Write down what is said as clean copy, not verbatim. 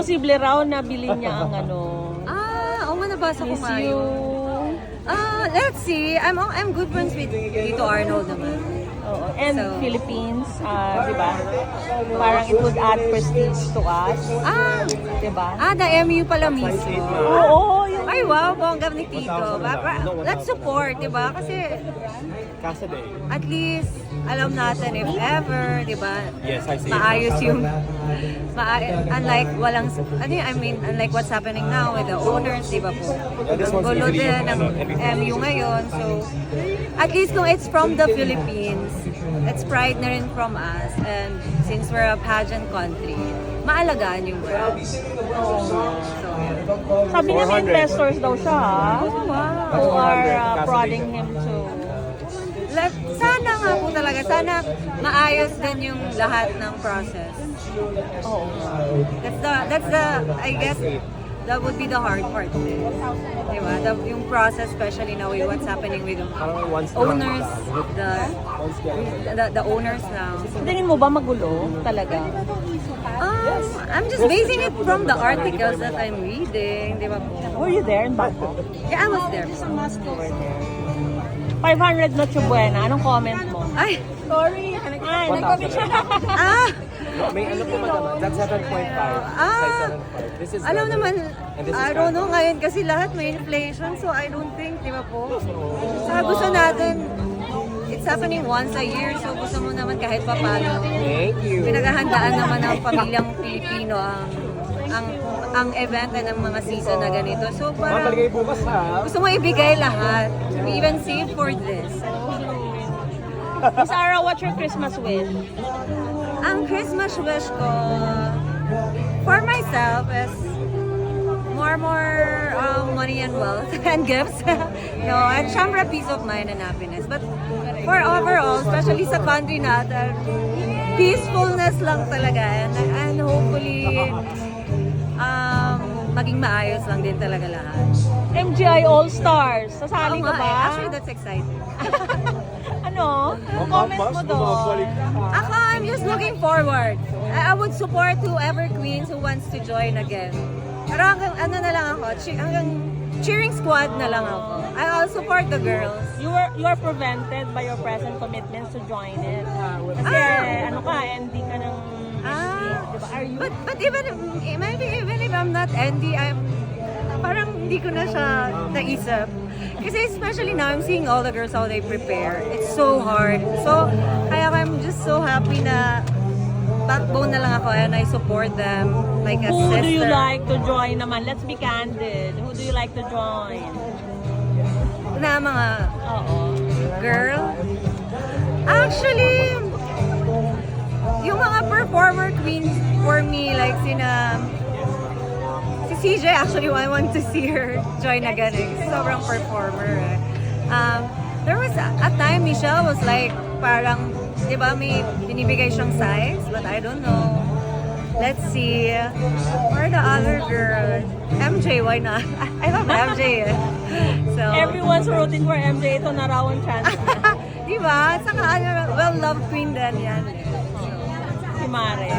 posible raw na bilhin niya ang ano. Oo nga, nabasa ko Miss nga you. yun. Let's see. I'm good friends with Tito Arnold naman. Oo. And So- Philippines, di ba? Parang it would add prestige to us. Di ba? The MU pala mismo. Oo, yung Ay, wow, bongga ni Tito. Let's support, di ba? Kasi Casa Day. at least alam natin if ever, di ba? Yes, I see. Maayos yung unlike walang unlike what's happening now with the owners, di ba po? Yeah, this Ang one's gulo usually din ng MVP. MU ngayon. So, at least kung it's from the Philippines, it's pride na rin from us. And since we're a pageant country, maalagaan yung brand. So, sabi niya may 400. investors daw siya, ha? wow. Who are 400, prodding him to. Sana nga po talaga, sana maayos din yung lahat ng process. Oo. That's the, I guess, that would be the hard part. Diba? Yung process, especially now with what's happening with Parang once owners, the owners now. Tingin mo ba magulo talaga? I'm just basing it from the articles that I'm reading, di ba po? Were you there in Bangkok? Yeah, I was there. You were there. 500 Noche Buena. Anong comment mo? Ay, Sorry. Ay, nag-commission. May ano po madama? That's 7.5. Size 7.5. This is alam naman, and this is I don't know ngayon kasi lahat may inflation, so I don't think, di ba po? Sa gusto natin, it's happening once a year, so gusto mo naman kahit pa paano. Thank you. Pinaghahandaan naman ng pamilyang Pilipino ang event na ng mga season na ganito. So parang Mabaligay bukas ha. gusto mo ibigay lahat. We even save for this. Miss Ara, what's your Christmas wish? Ang Christmas wish ko for myself is more money and wealth and gifts. No, and syempre peace of mind and happiness. But for overall, especially sa country natin, peacefulness lang talaga. And hopefully, maging maayos lang din talaga lahat. MGI All-Stars. Sasali Oo ka nga ba? eh. Actually, that's exciting. Ano? Anong comment mo doon? Ako, I'm just looking forward. I would support whoever queens who wants to join again. Pero hanggang ano na lang ako, hanggang cheering squad na lang ako. I'll support the girls. You are prevented by your present commitments to join it. Kasi ano ka, ND ka ng diba? Are you? But even if I'm not ND, parang hindi ko na siya naisip. Kasi especially now, I'm seeing all the girls how they prepare. It's so hard. So, kaya I'm just so happy na backbone na lang ako and I support them like a Who sister. do you like to join naman? Let's be candid. Who do you like to join? Na mga Oo. girl? Actually, yung mga performer queens for me, like si CJ, actually, I want to see her join again. Sobrang performer. There was a time Michelle was like, parang, di ba, may binibigay siyang size, but I don't know. Let's see. Or the other girl. MJ, why not? I love MJ. So, Everyone's rooting for MJ. Ito na raw ang chance niya. di ba? Saka, well-loved queen din yan. Si Mare.